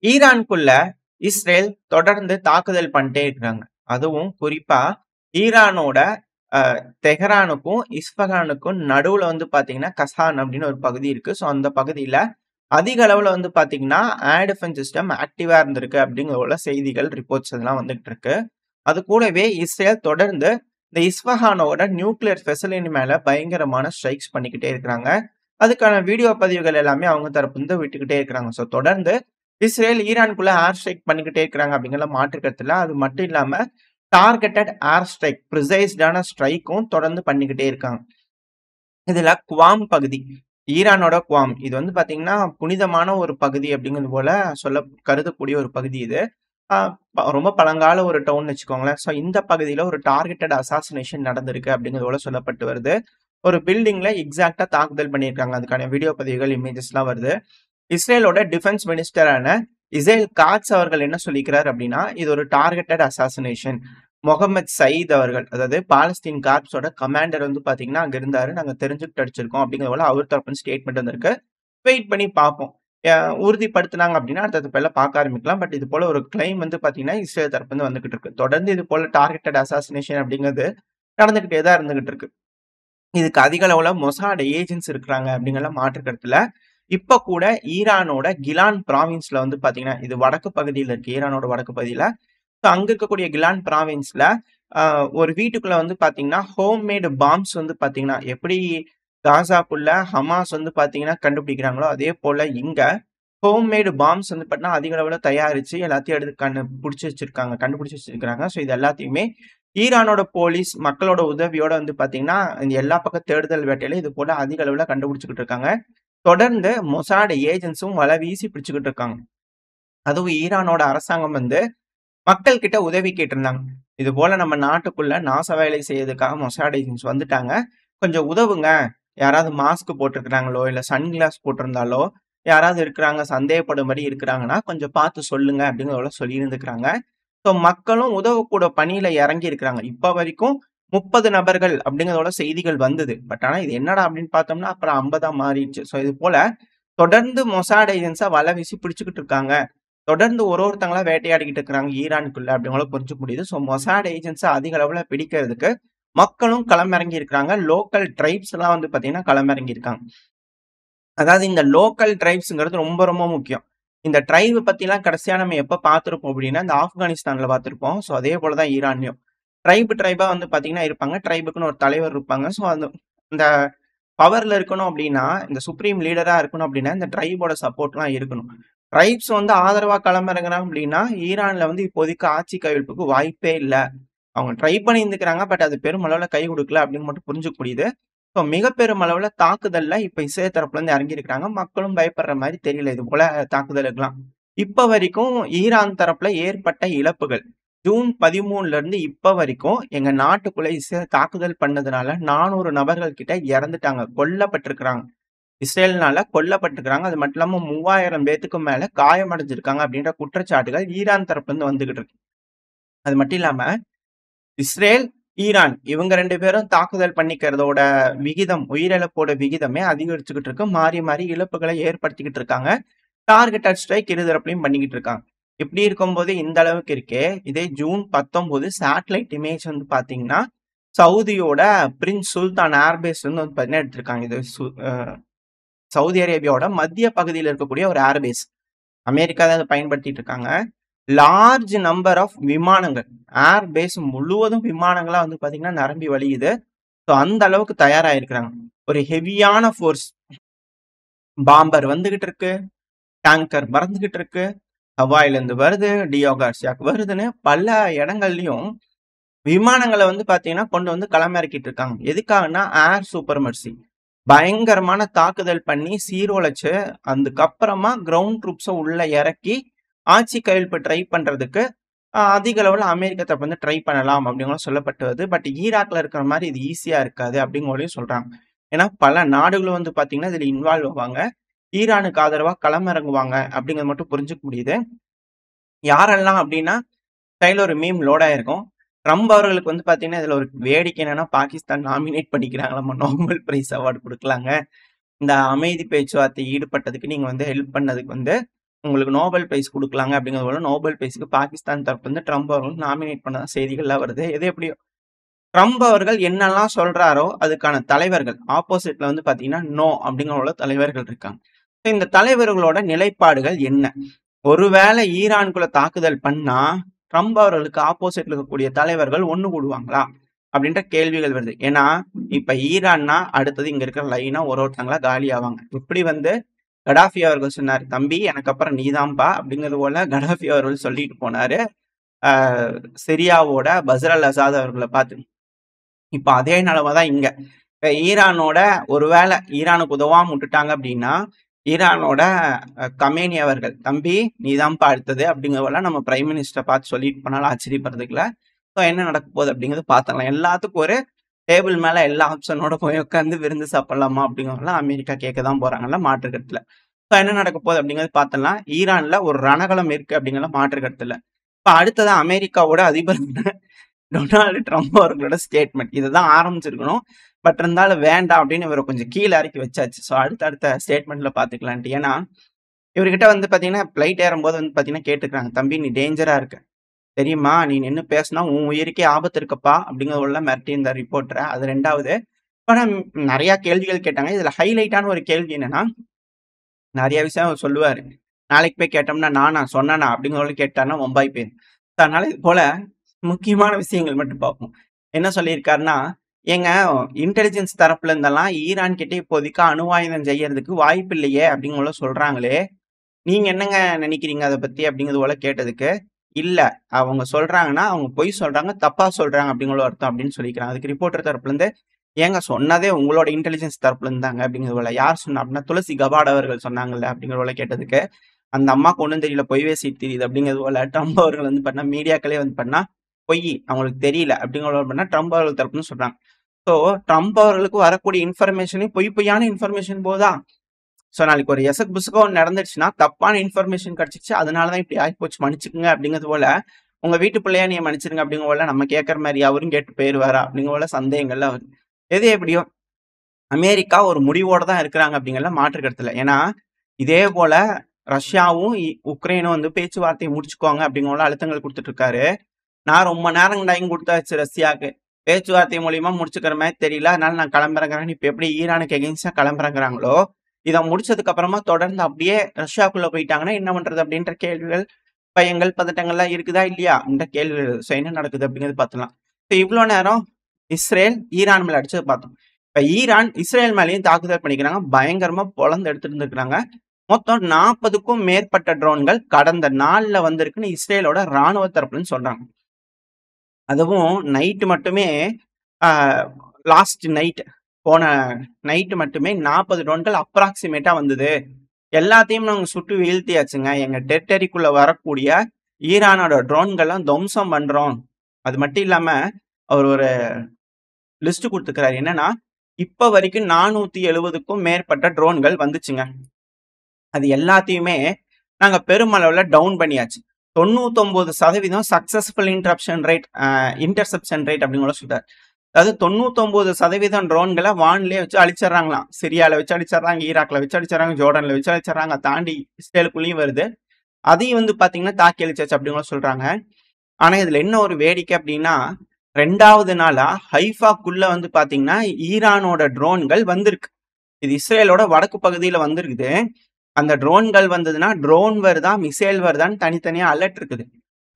ஈரானுக்குள்ள Israel தொடர்ந்து தாக்குதல் பண்ணிட்டே இருக்காங்க. அதுவும் குறிப்பா ஈரானோட தெஹ்ரானுக்கும், இஸ்ஃபகானுக்கும் நடுவுல வந்து பாத்தீங்கன்னா, கசான் அப்படின்னு ஒரு பகுதி இருக்கு. ஸோ அந்த பகுதியில அதிக அளவுல வந்து பாத்தீங்கன்னா, ஏர் டிஃபென்ஸ் சிஸ்டம் ஆக்டிவா இருந்திருக்கு அப்படிங்கிற போல செய்திகள், ரிப்போர்ட்ஸ் எல்லாம் வந்துகிட்டு இருக்கு. அது கூடவே இஸ்ரேல் தொடர்ந்து இந்த இஸ்ஃபஹானோட நியூக்ளியர் ஃபெசிலிட்டி மேல பயங்கரமான ஸ்ட்ரைக்ஸ் பண்ணிக்கிட்டே இருக்கிறாங்க. அதுக்கான வீடியோ பதிவுகள் எல்லாமே அவங்க தரப்புலருந்து விட்டுக்கிட்டே இருக்கிறாங்க. ஸோ தொடர்ந்து இஸ்ரேல் ஈரானுக்குள்ள ஏர் ஸ்ட்ரைக் பண்ணிக்கிட்டே இருக்கிறாங்க அப்படிங்கிற மாற்று கருத்து இல்ல. அது மட்டும் இல்லாம டார்கெட்டட் ஏர் ஸ்ட்ரைக், ப்ரிசைஸ்டான ஸ்ட்ரைக்கும் தொடர்ந்து பண்ணிக்கிட்டே இருக்காங்க. இதுல குவாம் பகுதி, ஈரானோட குவாம் இது வந்து பாத்தீங்கன்னா புனிதமான ஒரு பகுதி அப்படிங்கிறது போல கருதக்கூடிய ஒரு பகுதி இது. ரொம்ப பழங்கால ஒரு டவுன் வச்சுக்கோங்களேன். ஸோ இந்த பகுதியில ஒரு டார்கெட்டட் அசாசினேஷன் நடந்திருக்கு அப்படிங்கிறது போல சொல்லப்பட்டு வருது. ஒரு பில்டிங்ல எக்ஸாக்ட்டா தாக்குதல் பண்ணியிருக்காங்க. அதுக்கான வீடியோ பதிவுகள், இமேஜஸ்லாம் வருது. இஸ்ரேலோட டிஃபென்ஸ் மினிஸ்டரான இஸ்ரேல் காட்ஸ் அவர்கள் என்ன சொல்லிக்கிறார் அப்படின்னா, இது ஒரு டார்கெட்டட் அசாசினேஷன். முகமது சயீத் அவர்கள், அதாவது பாலஸ்தீன் கார்ப்ஸோட கமாண்டர் வந்து பாத்தீங்கன்னா அங்க இருந்தாரு. நாங்க தெரிஞ்சுக்கிட்டு அடிச்சிருக்கோம் அப்படிங்கிறது போல அவர் தரப்பு ஸ்டேட்மெண்ட் வந்திருக்கு. வெயிட் பண்ணி பார்ப்போம். உறுதிப்படுத்தினாங்க அப்படின்னா அடுத்த பேர்ல பார்க்க ஆரம்பிக்கலாம். பட் இது போல ஒரு கிளைம் வந்து பாத்தீங்கன்னா இஸ்ரேல் தரப்பு வந்து வந்துகிட்டு இருக்கு. தொடர்ந்து இது போல டார்கெட்டட் அசாசினேஷன் அப்படிங்கிறது நடந்துகிட்டே தான் இருந்துகிட்டு இருக்கு. இதுக்கு அதிக அளவுல மொசாட் ஏஜென்ட்ஸ் இருக்கிறாங்க அப்படிங்கிற மாற்று கருத்துல. இப்ப கூட ஈரானோட கிலான் ப்ராவின்ஸ்ல வந்து பாத்தீங்கன்னா, இது வடக்கு பகுதியில இருக்கு. ஈரானோட வடக்கு பகுதியில. ஸோ அங்க இருக்கக்கூடிய கிலான் ப்ராவின்ஸ்ல ஒரு வீட்டுக்குள்ள வந்து பாத்தீங்கன்னா, ஹோம்மேடு பாம்ப்ஸ் வந்து பாத்தீங்கன்னா, எப்படி காசாக்குள்ள ஹமாஸ் வந்து பாத்தீங்கன்னா கண்டுபிடிக்கிறாங்களோ, அதே போல இங்க ஹோம்மேடு பாம்ப்ஸ் வந்து பாத்தீங்கன்னா, அதிக அளவுல தயாரிச்சு எல்லாத்தையும் எடுத்து கண்டுபிடிச்சு வச்சிருக்காங்க. ஸோ இது எல்லாத்தையுமே ஈரானோட போலீஸ் மக்களோட உதவியோட வந்து பாத்தீங்கன்னா, இந்த எல்லா பக்கம் தேடுதல் வேட்டையில இது போல அதிக அளவுல கண்டுபிடிச்சுக்கிட்டு இருக்காங்க. தொடர்ந்து மொசாட் ஏஜென்ட்ஸும் வலை வீசி பிடிச்சுக்கிட்டு இருக்காங்க. அதுவும் ஈரானோட அரசாங்கம் வந்து மக்கள் கிட்ட உதவி கேட்டிருந்தாங்க. இது போல நம்ம நாட்டுக்குள்ள நாச வேலை செய்யறதுக்காக மொசாட் ஏஜென்ட்ஸ் வந்துட்டாங்க. கொஞ்சம் உதவுங்க. யாராவது மாஸ்க் போட்டிருக்கிறாங்களோ, இல்ல சன்கிளாஸ் போட்டிருந்தாலோ, யாராவது இருக்கிறாங்க சந்தேகப்படும்படி இருக்கிறாங்கன்னா, கொஞ்சம் பார்த்து சொல்லுங்க அப்படிங்கிறத சொல்லியிருந்துக்கிறாங்க. ஸோ மக்களும் உதவக்கூட பணியில இறங்கி இருக்கிறாங்க. இப்ப வரைக்கும் 30 நபர்கள் அப்படிங்கிறதோட செய்திகள் வந்தது. பட் ஆனா இது என்னடா அப்படின்னு பார்த்தோம்னா, அப்புறம் 50ஆ மாறிடுச்சு. ஸோ இது போல தொடர்ந்து மொசாட் ஏஜென்ட்ஸா வலை வீசி பிடிச்சுக்கிட்டு இருக்காங்க. தொடர்ந்து ஒருத்தங்களா வேட்டையாடிக்கிட்டு இருக்கிறாங்க ஈரானுக்குள்ள அப்படிங்கறத புரிஞ்சுக்க முடியுது. ஸோ மொசாட் ஏஜென்ட்ஸா அதிக அளவுல பிடிக்கிறதுக்கு மக்களும் களமிறங்கி இருக்கிறாங்க. லோக்கல் ட்ரைப்ஸ் எல்லாம் வந்து பாத்தீங்கன்னா களமிறங்கி இருக்காங்க. அதாவது இந்த லோக்கல் ட்ரைப்ஸ்ங்கிறது ரொம்ப ரொம்ப முக்கியம். இந்த ட்ரைப் பத்திலாம் கடைசியா நம்ம எப்ப பார்த்திருப்போம் அப்படின்னா, இந்த ஆப்கானிஸ்தான்ல பார்த்திருப்போம். ஸோ அதே போலதான் ஈரான்லயும். ட்ரைபா வந்து பாத்தீங்கன்னா இருப்பாங்க. ட்ரைபுக்குன்னு ஒரு தலைவர் இருப்பாங்க. ஸோ இந்த பவர்ல இருக்கணும் அப்படின்னா, இந்த சுப்ரீம் லீடரா இருக்கணும் அப்படின்னா, இந்த ட்ரைபோட சப்போர்ட்லாம் இருக்கணும். ட்ரைப்ஸ் வந்து ஆதரவா களமிறங்குறாங்க அப்படின்னா, ஈரான்ல வந்து இப்போதைக்கு ஆட்சி கவிழ்ப்புக்கு வாய்ப்பே இல்ல. அவங்க ட்ரை பண்ணி இருந்துக்கிறாங்க. பட் அது பெருமளவுல கை கொடுக்கல அப்படின்னு மட்டும் புரிஞ்சுக்க முடியுது. ஸோ மிக பெருமளவுல தாக்குதல்ல இப்ப இஸ்ரேல் தரப்புல இருந்து இறங்கி இருக்காங்க. மக்களும் பயப்படுற மாதிரி தெரியல இது போல தாக்குதலுக்குலாம். இப்ப வரைக்கும் ஈரான் தரப்புல ஏற்பட்ட இழப்புகள் ஜூன் 13ல இருந்து இப்ப வரைக்கும் எங்க நாட்டுக்குள்ள இஸ்ரேல் தாக்குதல் பண்ணதுனால 400 நபர்கள் கிட்ட இறந்துட்டாங்க, கொல்லப்பட்டிருக்கிறாங்க. இஸ்ரேல்னால கொல்லப்பட்டிருக்கிறாங்க. அது மட்டும் இல்லாம 3000 பேத்துக்கு மேல காயமடைஞ்சிருக்காங்க அப்படின்ற குற்றச்சாட்டுகள் ஈரான் தரப்புல இருந்து வந்துகிட்டு இருக்கு. அது மட்டும் இல்லாம இஸ்ரேல், ஈரான் இவங்க 2 பேரும் தாக்குதல் பண்ணிக்கிறதோட விகிதம், உயிரிழப்போட விகிதமே அதிகரிச்சுக்கிட்டு இருக்கு. மாறி மாறி இழப்புகளை ஏற்படுத்திக்கிட்டு இருக்காங்க. டார்கெட்டட் ஸ்ட்ரைக் இருதரப்புலயும் பண்ணிக்கிட்டு இருக்காங்க. இப்படி இருக்கும்போது இந்த அளவுக்கு இருக்கே, இதே ஜூன் 19 சேட்டலைட் இமேஜ் வந்து பாத்தீங்கன்னா, சவுதியோட பிரின்ஸ் சுல்தான் ஏர்பேஸ்ல இருந்து வந்து பாத்தீங்கன்னா எடுத்திருக்காங்க. இது சவுதி அரேபியாவோட மத்திய பகுதியில இருக்கக்கூடிய ஒரு ஏர்பேஸ். அமெரிக்கா தான் இதை பயன்படுத்திட்டு இருக்காங்க. லார்ஜ் நம்பர் ஆஃப் விமானங்கள், ஏர் பேஸ் முழுவதும் விமானங்களா வந்து பாத்தீங்கன்னா நிரம்பி வழியுது. ஸோ அந்த அளவுக்கு தயாராயிருக்கிறாங்க. ஒரு ஹெவியான ஃபோர்ஸ், பாம்பர் வந்துகிட்டு இருக்கு, டேங்கர் பறந்துகிட்டு இருக்கு, ஹவாயில இருந்து வருது, டியோ கார்சியாக்கு வருதுன்னு பல இடங்கள்லயும் விமானங்களை வந்து பாத்தீங்கன்னா கொண்டு வந்து களமிறக்கிட்டு இருக்காங்க. எதுக்காகனா ஏர் சூப்பர்மர்சி, பயங்கரமான தாக்குதல் பண்ணி சீரொழிச்சு அதுக்கப்புறமா கிரவுண்ட் ட்ரூப்ஸை உள்ள இறக்கி ஆட்சி கையெழுப்பு ட்ரை பண்றதுக்கு அதிக அளவுல அமெரிக்க தரப்பு வந்து ட்ரை பண்ணலாம் அப்படிங்கிறது சொல்லப்பட்டு வருது. பட் ஈராக்ல இருக்கிற மாதிரி இது ஈஸியா இருக்காது அப்படிங்கிறதையும் சொல்றாங்க. ஏன்னா பல நாடுகளும் வந்து பாத்தீங்கன்னா இதுல இன்வால்வ் ஆவாங்க, ஈரானுக்கு ஆதரவா களமிறங்குவாங்க அப்படிங்கிறது மட்டும் புரிஞ்சுக்க முடியுது. யாரெல்லாம் அப்படின்னா கையில ஒரு மீம் லோட் ஆயிருக்கும். ட்ரம்ப் அவர்களுக்கு வந்து பாத்தீங்கன்னா இதுல ஒரு வேடிக்கை என்னன்னா, பாகிஸ்தான் நாமினேட் பண்ணிக்கிறாங்க, நம்ம நோபல் பிரைஸ் அவார்டு கொடுக்கலாங்க, இந்த அமைதி பேச்சுவார்த்தை ஈடுபட்டதுக்கு நீங்க வந்து ஹெல்ப் பண்ணதுக்கு வந்து உங்களுக்கு நோபல் பிரைஸ் குடுக்கலாங்க அப்படிங்கிறது போல நோபல் பிரைஸ்க்கு பாகிஸ்தான் தரப்புல இருந்து ட்ரம்ப் அவர்கள் நாமினேட் பண்ணதா செய்திகள்லாம் வருது. எது எப்படியோ ட்ரம்ப் அவர்கள் என்னெல்லாம் சொல்றாரோ அதுக்கான தலைவர்கள் ஆப்போசிட்ல வந்து பார்த்தீங்கன்னா, நோ அப்படிங்கிற தலைவர்கள் இருக்காங்க. இந்த தலைவர்களோட நிலைப்பாடுகள் என்ன? ஒருவேளை ஈரானுக்குள்ள தாக்குதல் பண்ணா, ட்ரம்ப் அவர்களுக்கு ஆப்போசிட்ல இருக்கக்கூடிய தலைவர்கள் ஒண்ணு கூடுவாங்களா? அப்படின்ற கேள்விகள் வருது. ஏன்னா, இப்ப ஈரான்னா அடுத்தது இங்க இருக்கிற லைனா ஒருத்தங்களா காலி ஆவாங்க. இப்படி வந்து கடாஃபி அவர்கள் சொன்னாரு, "தம்பி எனக்கு அப்புறம் நீதான்பா" அப்படிங்கிறது போல கடாஃபி அவர்கள் சொல்லிட்டு போனாரு. அ சிரியாவோட பஷர் அல் அசாத் அவர்கள பார்த்து. இப்ப அதே நிலைமை தான் இங்க. இப்ப ஈரானோட ஒருவேளை ஈரானுக்கு உதவாம விட்டுட்டாங்க அப்படின்னா, ஈரானோட கமேனி அவர்கள், "தம்பி நீதான்பா அடுத்தது" அப்படிங்கிறதெல்லாம் நம்ம பிரைம் மினிஸ்டர பார்த்து சொல்லிட்டு போனாலும் ஆச்சரியப்படுறதுக்கு இல்ல. ஸோ என்ன நடக்க போகுது அப்படிங்கிறத பார்த்துடலாம். எல்லாத்துக்கும் ஒரு டேபிள் மேல எல்லா ஆப்ஷனோட போய் உட்காந்து விருந்து சாப்பிடலாமா அப்படிங்கிறதெல்லாம் அமெரிக்கா கேட்க தான் போறாங்கல்ல, மாற்று கருத்து இல்ல. ஸோ என்ன நடக்க போகுது அப்படிங்கிறது பார்த்துடலாம். ஈரான்ல ஒரு ரணகளம் இருக்கு அப்படிங்கிறதுல மாற்று கருத்து இல்ல. இப்ப அடுத்ததா அமெரிக்காவோட அதிபர் டொனால்டு ட்ரம்ப் அவர்களோட ஸ்டேட்மெண்ட். இதுதான் ஆரம்பிச்சிருக்கணும். பட் இருந்தாலும் வேண்டாம் அப்படின்னு இவர கொஞ்சம் கீழ இறக்கி வச்சாச்சு. ஸோ அடுத்த ஸ்டேட்மெண்ட்ல பார்த்துக்கலான்ட்டு. ஏன்னா, இவர்கிட்ட வந்து பார்த்தீங்கன்னா, ஃப்ளைட் ஏறும்போது வந்து பார்த்தீங்கன்னா கேட்டுருக்காங்க. "தம்பி நீ டேஞ்சரா இருக்க. தெரியுமா? நீ நின்னு பேசினா உன் உயிருக்கே ஆபத்து இருக்குப்பா" அப்படிங்கிறதெல்லாம் மிரட்டியிருந்தார் ரிப்போர்ட்டர. அது 2வது. ஆனா நெறைய கேள்விகள் கேட்டாங்க. இதுல ஹைலைட்டான ஒரு கேள்வி என்னன்னா, நெறைய விஷயம் அவர் சொல்லுவாரு. நாளைக்கு போய் கேட்டோம்னா, "நானா? சொன்னனா?" அப்படிங்கிறத கேட்டாருன்னா வம்பாய் போயிரும். அதனால இது போல முக்கியமான விஷயங்கள் மட்டும் பார்ப்போம். என்ன சொல்லியிருக்காருன்னா, "ஏங்க இன்டெலிஜென்ஸ் தரப்புல இருந்தெல்லாம் ஈரான் கிட்ட இப்போதைக்கு அணு ஆயுதம் செய்யறதுக்கு வாய்ப்பில்லையே" அப்படிங்கிறத சொல்றாங்களே. நீங்க என்னங்க நினைக்கிறீங்க அத பத்தி? அப்படிங்கிறது போல கேட்டதுக்கு, "இல்ல. அவங்க சொல்றாங்கன்னா, அவங்க பொய் சொல்றாங்க, தப்பா சொல்றாங்க அப்படிங்கிற அர்த்தம்" அப்படின்னு சொல்லிக்கிறாங்க. அதுக்கு ரிப்போர்ட்டர் தரப்புல இருந்து, "ஏங்க சொன்னதே உங்களோட இன்டெலிஜென்ஸ் தரப்புல இருந்தாங்க" அப்படிங்கிறது போல. "யார் சொன்னா?" அப்படின்னா, "துளசி கபாட் அவர்கள் சொன்னாங்கல்ல" அப்படிங்கிற போல கேட்டதுக்கு, "அந்த அம்மாக்கு ஒண்ணும் தெரியல. பொய் பேசிட்டு திரியுது" அப்படிங்கிறது போல ட்ரம்ப் அவர்கள் வந்து பண்ணா மீடியாக்களே வந்து பண்ணா, "பொய். அவங்களுக்கு தெரியல" அப்படிங்கிற போல பண்ணா ட்ரம்ப் அவர்கள் தரப்புன்னு சொல்றாங்க. ஸோ ட்ரம்ப் அவர்களுக்கு வரக்கூடிய இன்ஃபர்மேஷனே பொய்யான இன்ஃபர்மேஷன் போதா? ஸோ நாளைக்கு ஒரு எசக் புசக்கோ ஒண்ணு நடந்துருச்சுன்னா, தப்பான இன்ஃபர்மேஷன் கிடைச்சிருச்சு. அதனால தான் இப்படி ஆயிப்போச்சு. மன்னிச்சுக்கங்க அப்படிங்கிறது போல, உங்க வீட்டு பிள்ளையா நீங்க மன்னிச்சிருங்க அப்படிங்கிற போல நம்ம கேட்கிற மாரி அவரும் கேட்டு போயிருவாரா? அப்படிங்கிற போல சந்தேகங்கள்லாம் வருது. எது எப்படியோ அமெரிக்கா ஒரு முடிவோட தான் இருக்கிறாங்க அப்படிங்கிறதுல மாற்று கருத்து இல்ல. ஏன்னா, இதே போல ரஷ்யாவும், உக்ரைனும் வந்து பேச்சுவார்த்தைய முடிச்சுக்கோங்க அப்படிங்கிற போல அழுத்தங்கள் குடுத்துட்டு இருக்காரு. நான் ரொம்ப நேரம் டைம் குடுத்தாச்சு ரஷ்யாக்கு. பேச்சுவார்த்தை மூலியமா முடிச்சுக்கிற மாரி தெரியல. அதனால நான் கிளம்புறேங்கிறாங்க. இப்ப எப்படி ஈரானுக்கு எகெயின்ஸ்டா கிளம்புறேங்கிறாங்களோ, இத முடிச்சதுக்கு அப்புறமா தொடர்ந்து அப்படியே ரஷ்யாக்குள்ள போயிட்டாங்கன்னா என்ன பண்றது? அப்படின்ற கேள்விகள், பயங்கள், பதட்டங்கள்லாம் இருக்குதா? இல்லையா? இந்த கேள்விகள். ஸோ என்ன நடக்குது அப்படிங்கிறது பார்த்துடலாம். ஸோ இவ்ளோ நேரம் இஸ்ரேல், ஈரான் மேல அடிச்சத பார்த்தோம். இப்ப ஈரான், இஸ்ரேல் மேலயும் தாக்குதல் பண்ணிக்கிறாங்க. பயங்கரமா பொளந்து எடுத்துட்டு இருந்திருக்காங்க. மொத்தம் 40க்கும் மேற்பட்ட ட்ரோன்கள் கடந்த நாள்ல வந்திருக்குன்னு இஸ்ரேலோட ராணுவ தரப்புலன்னு சொல்றாங்க. அதுவும் நைட் மட்டுமே ஆ லாஸ்ட் நைட் போன நைட் மட்டுமே 40 ட்ரோன்கள் அப்ராக்ஸிமேட்டா வந்தது. எல்லாத்தையும் நாங்க சுட்டு வீழ்த்தியாச்சுங்க. எங்க டெரிட்டரிக்குள்ள வரக்கூடிய ஈரானோட ட்ரோன்கள்லாம் துவம்சம் பண்றோம். அது மட்டும் இல்லாம, அவர் ஒரு லிஸ்ட் குடுத்துருக்காரு. என்னன்னா, இப்ப வரைக்கும் 470க்கும் மேற்பட்ட ட்ரோன்கள் வந்துச்சுங்க. அது எல்லாத்தையுமே நாங்க பெருமளவுல டவுன் பண்ணியாச்சு. 99% சக்சஸ்ஃபுல் இன்டர்செப்ஷன் ரேட் அப்படின்னு கூட சொல்றாரு. அதாவது 99% ட்ரோன்கள வான்லயே வச்சு அழிச்சிடுறாங்களாம். சிரியால வச்சு அழிச்சிடுறாங்க, ஈராக்ல வச்சு அழிச்சிடுறாங்க, ஜோர்டான்ல வச்சு அழிச்சிடுறாங்க, தாண்டி இஸ்ரேலுக்குள்ளயும் வருது. அதையும் வந்து பார்த்தீங்கன்னா தாக்கி அழிச்சாச்சு அப்படின்னு கூட சொல்றாங்க. ஆனா இதுல என்ன ஒரு வேடிக்கை அப்படின்னா, 2வது நாளா ஹைஃபாக்குள்ள வந்து பார்த்தீங்கன்னா, ஈரானோட ட்ரோன்கள் வந்திருக்கு. இது இஸ்ரேலோட வடக்கு பகுதியில வந்திருக்குது. அந்த ட்ரோன்கள் வந்ததுன்னா, ட்ரோன் வருதா, மிசைல் வருதான்னு தனித்தனியா அலர்ட் இருக்குது.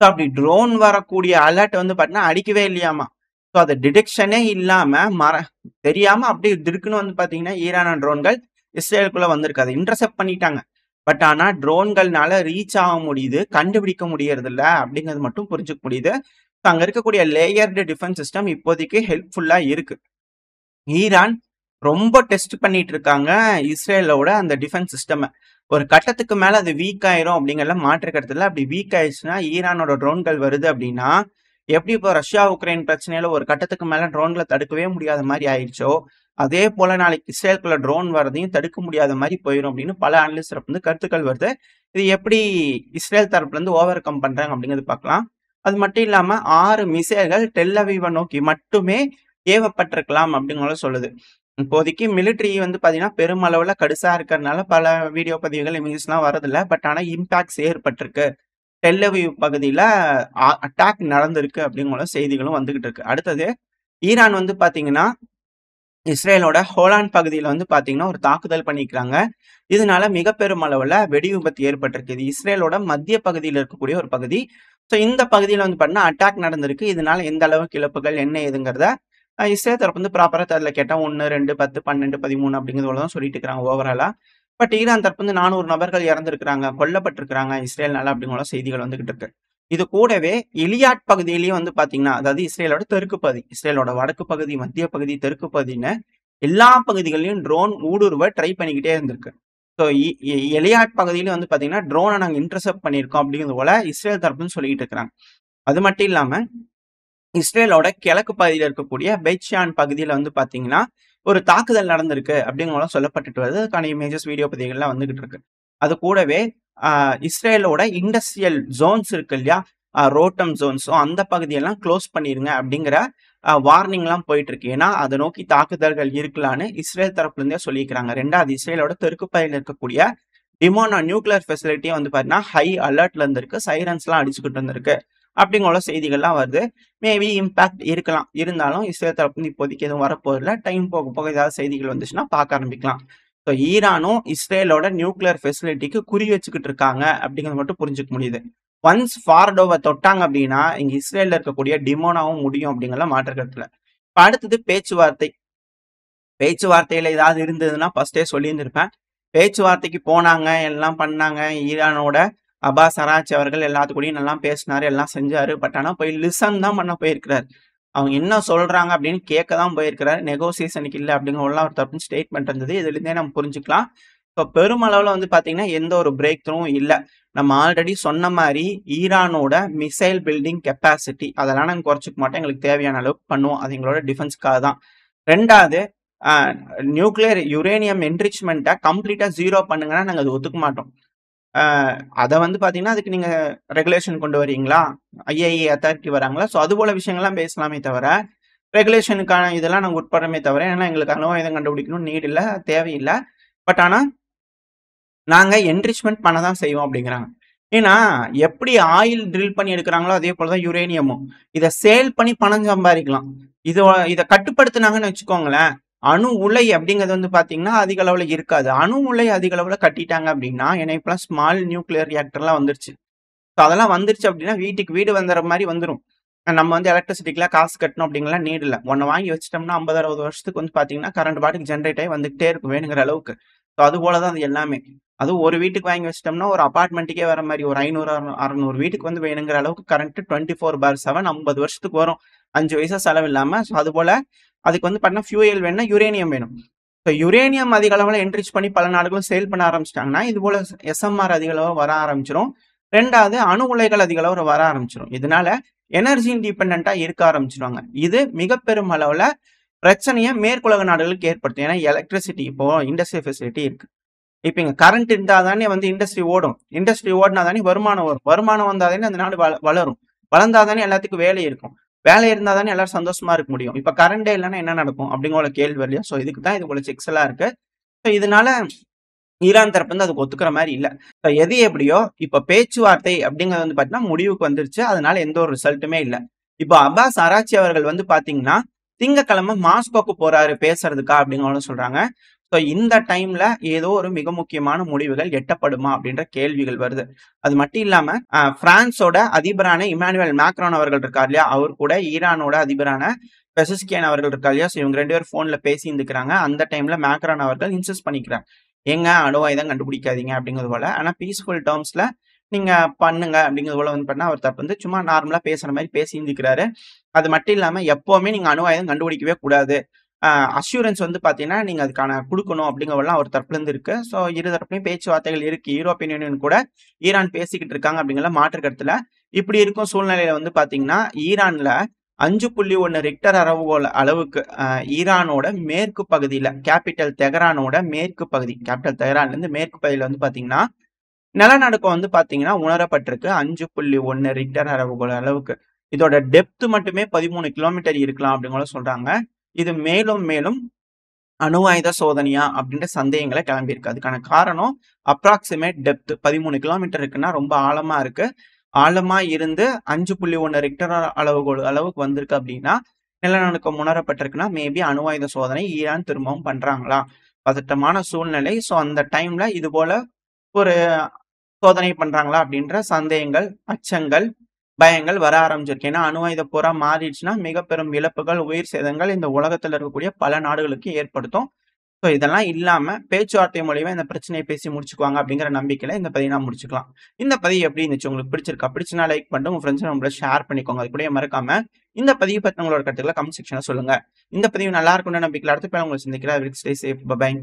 ஸோ அப்படி ட்ரோன் வரக்கூடிய அலர்ட் வந்து பார்த்தீங்கன்னா, அடிக்கவே இல்லையாமா. ஸோ அது டிடெக்ஷனே இல்லாம தெரியாம அப்படியே திடுக்குன்னு வந்து பார்த்தீங்கன்னா, ஈரான் ட்ரோன்கள் இஸ்ரேலுக்குள்ள வந்திருக்கு. அத இன்டர்செப்ட் பண்ணிட்டாங்க. பட் ஆனா ட்ரோன்கள்னால ரீச் ஆக முடியுது, கண்டுபிடிக்க முடியறதில்ல அப்படிங்கிறது மட்டும் புரிஞ்சுக்க முடியுது. ஸோ அங்க இருக்கக்கூடிய லேயர்டு டிஃபென்ஸ் சிஸ்டம் இப்போதைக்கு ஹெல்ப்ஃபுல்லா இருக்கு. ஈரான் ரொம்ப டெஸ்ட் பண்ணிட்டு இருக்காங்க இஸ்ரேலோட அந்த டிஃபென்ஸ் சிஸ்டம். ஒரு கட்டத்துக்கு மேல அது வீக் ஆயிரும் அப்படிங்கறதுல மாற்று கருத்து இல்ல. அப்படி வீக் ஆயிடுச்சுன்னா ஈரானோட ட்ரோன்கள் வருது அப்படின்னா, எப்படி இப்போ ரஷ்யா உக்ரைன் பிரச்சனையில ஒரு கட்டத்துக்கு மேல ட்ரோன்களை தடுக்கவே முடியாத மாதிரி ஆயிடுச்சோ, அதே போல நாளைக்கு இஸ்ரேலுக்குள்ள ட்ரோன் வரதையும் தடுக்க முடியாத மாதிரி போயிடும் அப்படின்னு பல அனலிஸ்ட் தரப்புல இருந்து கருத்துக்கள் வருது. இது எப்படி இஸ்ரேல் தரப்புல இருந்து ஓவர் கம் பண்றாங்க அப்படிங்கிறது பார்க்கலாம். அது மட்டும் இல்லாம 6 மிசைல்கள் டெல் அவீவை நோக்கி மட்டுமே ஏவப்பட்டிருக்கலாம் அப்படிங்கிறத சொல்லுது. இப்போதைக்கு மிலிட்டரி வந்து பார்த்தீங்கன்னா, பெருமளவுல கடுசா இருக்கிறனால பல வீடியோ பதிவுகள், இமேஜஸ்லாம் வரதில்ல. பட் ஆனா இம்பாக்ட்ஸ் ஏற்பட்டிருக்கு. டெல் அவீவ் பகுதியில அட்டாக் நடந்திருக்கு அப்படிங்கிற செய்திகளும் வந்துகிட்டு இருக்கு. அடுத்தது ஈரான் வந்து பார்த்தீங்கன்னா, இஸ்ரேலோட ஹோலாந்து பகுதியில வந்து பார்த்தீங்கன்னா, ஒரு தாக்குதல் பண்ணியிருக்காங்க. இதனால மிக பெருமளவுல வெடி விபத்து ஏற்பட்டிருக்கு. இது இஸ்ரேலோட மத்திய பகுதியில இருக்கக்கூடிய ஒரு பகுதி. ஸோ இந்த பகுதியில வந்து பார்த்தீங்கன்னா, அட்டாக் நடந்திருக்கு. இதனால எந்த அளவுக்கு இழப்புகள் என்ன ஏதுங்கிறத இஸ்ரேல் தரப்பு வந்து ப்ராப்பரா தெரியல. கேட்டா 1, 2, 10, 12, 13 அப்படிங்கிறது தான் சொல்லிட்டு இருக்காங்க ஓவராலா. பட் ஈரான் தரப்பு வந்து 400 நபர்கள் இறந்திருக்கிறாங்க, கொல்லப்பட்டிருக்கிறாங்க இஸ்ரேல்னால அப்படிங்கிற செய்திகள் வந்துகிட்டு இருக்கு. இது கூடவே இலியாட் பகுதியிலயும் வந்து பார்த்தீங்கன்னா, அதாவது இஸ்ரேலோட தெற்கு பகுதி, இஸ்ரேலோட வடக்கு பகுதி, மத்திய பகுதி, தெற்கு பகுதின்னு எல்லா பகுதிகளிலும் ட்ரோன் ஊடுருவ ட்ரை பண்ணிக்கிட்டே இருந்திருக்கு. ஸோ எலியாட் பகுதியிலும் வந்து பார்த்தீங்கன்னா, ட்ரோனை நாங்க இன்டர்செப்ட் பண்ணியிருக்கோம் அப்படிங்கிறது போல இஸ்ரேல் தரப்புன்னு சொல்லிட்டு இருக்கிறாங்க. அது மட்டும் இல்லாம இஸ்ரேலோட கிழக்கு பகுதியில இருக்கக்கூடிய பெய்ட்ஷான் பகுதியில வந்து பார்த்தீங்கன்னா, ஒரு தாக்குதல் நடந்திருக்கு அப்படிங்கிறதெல்லாம் சொல்லப்பட்டுட்டு வருது. அதுக்கான இமேஜஸ், வீடியோ பதிவுகள்லாம் வந்துகிட்டு இருக்கு. அது கூடவே அ இஸ்ரேலோட இண்டஸ்ட்ரியல் ஜோன்ஸ் இருக்கு இல்லையா? ரோட்டம் ஜோன்ஸ். ஸோ அந்த பகுதியெல்லாம் க்ளோஸ் பண்ணிருங்க அப்படிங்கிற வார்னிங்லாம் போயிட்டு இருக்கு. ஏன்னா, அத நோக்கி தாக்குதல்கள் இருக்கலான்னு இஸ்ரேல் தரப்புல இருந்தே சொல்லியிருக்கிறாங்க. 2வது இஸ்ரேலோட தெற்கு பகுதியில இருக்கக்கூடிய டிமோனா நியூக்ளியர் ஃபெசிலிட்டியும் வந்து பார்த்தீங்கன்னா, ஹை அலர்ட்ல இருந்திருக்கு. சைரன்ஸ்லாம் அடிச்சுக்கிட்டு இருந்திருக்கு. அப்படிங்கிற செய்திகள்லாம் வருது. மேபி இம்பாக்ட் இருக்கலாம். இருந்தாலும் இஸ்ரேல் தரப்புல இப்போதைக்கு எதுவும் வரப்போறதில்ல. டைம் போக போக ஏதாவது செய்திகள் வந்துச்சுன்னா பார்க்க ஆரம்பிக்கலாம். ஸோ ஈரானும் இஸ்ரேலோட நியூக்ளியர் ஃபெசிலிட்டிக்கு குறி வச்சுக்கிட்டு இருக்காங்க அப்படிங்கிறது மட்டும் புரிஞ்சுக்க முடியுது. ஒன்ஸ் ஃபார்டோவ தொட்டாங்க அப்படின்னா, இங்க இஸ்ரேல்ல இருக்கக்கூடிய டிமோனாவும் முடியும் அப்படிங்கிறதுல மாற்று கருத்து இல்ல. இப்ப அடுத்தது பேச்சுவார்த்தை. பேச்சுவார்த்தையில ஏதாவது இருந்ததுன்னா ஃபர்ஸ்ட்டே சொல்லியிருந்திருப்பேன். பேச்சுவார்த்தைக்கு போனாங்க, எல்லாம் பண்ணாங்க. ஈரானோட அப்பாஸ் அராக்சி அவர்கள் எல்லாத்து கூடயும் நல்லா பேசினாரு, எல்லாம் செஞ்சாரு. பட் ஆனா போய் லிசன் தான் பண்ண போயிருக்கிறாரு. அவங்க என்ன சொல்றாங்க அப்படின்னு கேட்க தான் போயிருக்கிறாரு. நெகோசியேஷனுக்கு இல்ல அப்படிங்கிறலாம் ஒரு தப்பு ஸ்டேட்மெண்ட் இருந்தது. இதுலேருந்தே நம்ம புரிஞ்சுக்கலாம். இப்போ பெருமளவுல வந்து பார்த்தீங்கன்னா, எந்த ஒரு பிரேக் த்ரூவும் இல்ல. நம்ம ஆல்ரெடி சொன்ன மாரி ஈரானோட மிசைல் பில்டிங் கெப்பாசிட்டி அதெல்லாம் நாங்க குறைச்சுக்க மாட்டோம். எங்களுக்கு தேவையான அளவுக்கு பண்ணுவோம். அது எங்களோட டிஃபென்ஸ்க்காக தான். 2வது நியூக்ளியர் யுரேனியம் என்ரிச்மெண்ட்டை கம்ப்ளீட்டா 0 பண்ணுங்கன்னா நாங்க அத ஒத்துக்க மாட்டோம். அத வந்து பார்த்தீங்கன்னா, அதுக்கு நீங்க ரெகுலேஷன் கொண்டு வரீங்களா? ஐஏஇஏ அத்தாரிட்டி வராங்களா? ஸோ அதுபோல விஷயங்கள்லாம் பேசலாமே தவிர, ரெகுலேஷனுக்கான இதெல்லாம் நாங்க உட்படுறோமே தவிர, ஏன்னா எங்களுக்கு அணு ஆயுதம் கண்டுபிடிக்கணும்னு நீட் இல்ல, தேவையில்ல. பட் ஆனா, நாங்க என்ரிச்மென்ட் பண்ண தான் செய்வோம் அப்படிங்கிறாங்க. ஏன்னா, எப்படி ஆயில் ட்ரில் பண்ணி எடுக்குறாங்களோ, அதே போல தான் யுரேனியமும். இத சேல் பண்ணி பணம் சம்பாரிக்கலாம். இத கட்டுப்படுத்துனாங்கன்னு வச்சுக்கோங்களேன், அணு உலை அப்படிங்கிறது வந்து பார்த்தீங்கன்னா, அதிக அளவுல இருக்காது. அணு உலை அதிக அளவுல கட்டிட்டாங்க அப்படின்னா, ஏன்னா இப்பலாம் ஸ்மால் நியூக்ளியர் ரியாக்டர்லாம் வந்துருச்சு. ஸோ அதெல்லாம் வந்துருச்சு அப்படின்னா, வீட்டுக்கு வீடு வந்துற மாரி வந்துரும். நம்ம வந்து எலக்ட்ரிசிட்டிக்குலாம் காசு கட்டணும் அப்படிங்கலாம் நீட் இல்ல. ஒண்ண வாங்கி வச்சுட்டோம்னா 50, 60 வருஷத்துக்கு வந்து பார்த்தீங்கன்னா, கரண்ட் பாட்டுக்கு ஜெனரேட் ஆகி வந்துகிட்டே இருக்கும் வேணுங்கிற அளவுக்கு. ஸோ அதுபோல தான் அது எல்லாமே. அதுவும் ஒரு வீட்டுக்கு வாங்கி வச்சுட்டோம்னா, ஒரு அபார்ட்மெண்ட்டுக்கே வர மாரி ஒரு 500, 600 வீட்டுக்கு வந்து வேணுங்கிற அளவுக்கு கரண்ட் 24/7 50 வருஷத்துக்கு வரும். 5 பைசா செலவில்லாம. ஸோ அதுபோல அதுக்கு வந்து பார்த்தீங்கன்னா, ஃபியூயல் வேணும்னா யுரேனியம் வேணும். ஸோ யுரேனியம் அதிக அளவுல என்ரிச் பண்ணி பல நாடுகளும் சேல் பண்ண ஆரம்பிச்சுட்டாங்கன்னா, இதுபோல எஸ்எம்ஆர் அதிக அளவு வர ஆரம்பிச்சுரும். 2வது அணு உலைகள் அதிக அளவுல வர ஆரம்பிச்சுரும். இதனால எனர்ஜி இண்டிபெண்டன்ட்டா இருக்க ஆரம்பிச்சுருவாங்க. இது மிக பெரும் அளவுல பிரச்சனைய மேற்குலக நாடுகளுக்கு ஏற்படுத்தும். ஏன்னா எலக்ட்ரிசிட்டி இப்போ இண்டஸ்ட்ரியல் ஃபெசிலிட்டி இருக்கு. இப்ப இங்க கரண்ட் இருந்தா தானே வந்து இண்டஸ்ட்ரி ஓடும். இண்டஸ்ட்ரி ஓடுனா தானே வருமானம் வரும். வருமானம் வந்தா தானே அந்த நாடு வளரும். வளர்ந்தா தானே எல்லாத்துக்கும் வேலை இருக்கும். வேலை இருந்தா தானே எல்லாரும் சந்தோஷமா இருக்க முடியும். இப்ப கரண்டே இல்லன்னா என்ன நடக்கும்? அப்படிங்கிற கேள்வி இல்லையா? ஸோ இதுக்கு தான் இது போல செக்ஸ் எல்லாம் இருக்கு. ஸோ இதனால ஈரான் தரப்பு வந்து அதுக்கு ஒத்துக்கிற மாரி இல்ல. எது எப்படியோ, இப்ப பேச்சுவார்த்தை அப்படிங்கிறது வந்து பார்த்தீங்கன்னா, முடிவுக்கு வந்துருச்சு. அதனால எந்த ஒரு ரிசல்ட்டுமே இல்ல. இப்போ அப்பாஸ் அராக்சி அவர்கள் வந்து பார்த்தீங்கன்னா, திங்கட்கிழமை மாஸ்கோக்கு போறாரு பேசுறதுக்கா அப்படிங்கிறத சொல்றாங்க. ஸோ இந்த டைம்ல ஏதோ ஒரு மிக முக்கியமான முடிவுகள் எட்டப்படுமா அப்படின்ற கேள்விகள் வருது. அது மட்டும் இல்லாம பிரான்ஸோட அதிபரான இமானுவேல் மேக்ரான் அவர்கள் இருக்கார் இல்லையா? அவர் கூட ஈரானோட அதிபரான பெசஸ்கியான் அவர்கள் இருக்கார் இல்லையா? ஸோ இவங்க 2 பேரும் ஃபோன்ல பேசியிருந்துக்கிறாங்க. அந்த டைம்ல மேக்ரான் அவர்கள் இன்சிஸ்ட் பண்ணிக்கிறார். ஏங்க அணு ஆயுதம் கண்டுபிடிக்காதீங்க அப்படிங்கிறது போல. ஆனா பீஸ்ஃபுல் டெர்ம்ஸ்ல நீங்க பண்ணுங்க அப்படிங்கிறது போல வந்து பண்ணா அவர் தரப்பு வந்து சும்மா நார்மலா பேசுற மாரி பேசியிருந்துக்கிறாரு. அது மட்டும் இல்லாம எப்பவுமே நீங்க அணு ஆயுதம் கண்டுபிடிக்கவே கூடாது. அஷ்யூரன்ஸ் வந்து பார்த்தீங்கன்னா, நீங்க அதுக்கான குடுக்கணும் அப்படிங்கிறதெல்லாம் அவர் தரப்புல இருந்து இருக்கு. ஸோ இரு தரப்புலயும் பேச்சுவார்த்தைகள் இருக்கு. யூரோப்பியன் யூனியன் கூட ஈரான் பேசிக்கிட்டு இருக்காங்க அப்படிங்கிற மாற்று கருத்துல. இப்படி இருக்கும் சூழ்நிலையில வந்து பார்த்தீங்கன்னா, ஈரான்ல 5.1 ரிக்டர் அளவுகோல் அளவுக்கு ஈரானோட மேற்கு பகுதியில கேபிட்டல் தெஹ்ரானோட மேற்கு பகுதி, கேபிட்டல் தெஹ்ரான்ல இருந்து மேற்கு பகுதியில வந்து பார்த்தீங்கன்னா, நிலநடுக்கம் வந்து பார்த்தீங்கன்னா உணரப்பட்டிருக்கு. 5.1 ரிக்டர் அளவுகோல் அளவுக்கு. இதோட டெப்த் மட்டுமே 13 கிலோமீட்டர் இருக்கலாம் அப்படிங்கிற சொல்றாங்க. இது மேலும் மேலும் அணு ஆயுத சோதனையா அப்படின்ற சந்தேகங்களை கிளம்பியிருக்கு. அதுக்கான காரணம் அப்ராக்சிமேட் டெப்த் 13 கிலோமீட்டர் இருக்குன்னா ரொம்ப ஆழமா இருக்கு. ஆழமா இருந்து 5.1 ரிக்டர் அளவுகோல் அளவுக்கு வந்திருக்கு அப்படின்னா நிலநடுக்கம் உணரப்பட்டிருக்குன்னா மேபி அணு ஆயுத சோதனை ஈரான் திரும்பவும் பண்றாங்களா? பதட்டமான சூழ்நிலை. ஸோ அந்த டைம்ல இது போல ஒரு சோதனை பண்றாங்களா அப்படின்ற சந்தேகங்கள், அச்சங்கள், பயங்கள் வர ஆரம்பிச்சிருக்கு. ஏன்னா அணு ஆயுத போரா மாறிடுச்சுன்னா மிக பெரும் இழப்புகள், உயிர் சேதங்கள் இந்த உலகத்துல இருக்கக்கூடிய பல நாடுகளுக்கு ஏற்படுத்தும். ஸோ இதெல்லாம் இல்லாம பேச்சுவார்த்தை மூலியமா இந்த பிரச்சனையை பேசி முடிச்சுக்குவாங்க அப்படிங்கிற நம்பிக்கையில இந்த பதிவை நான் முடிச்சுக்கலாம். இந்த பதிவு எப்படி இருந்துச்சு? உங்களுக்கு பிடிச்சிருக்கா? பிடிச்சுனா லைக் பண்ணிட்டு உங்க ஃப்ரெண்ட்ஸ் நம்மள ஷேர் பண்ணிக்கோங்க. அது கூடயே மறக்காம இந்த பதிவு பத்தி உங்களோட கருத்துக்களை கமெண்ட் செக்ஷன்ல சொல்லுங்க. இந்த பதிவு நல்லா இருக்கும்னு நம்பிக்கையில அடுத்த பேர் உங்களை சந்திக்கிறேன். Stay safe. பை.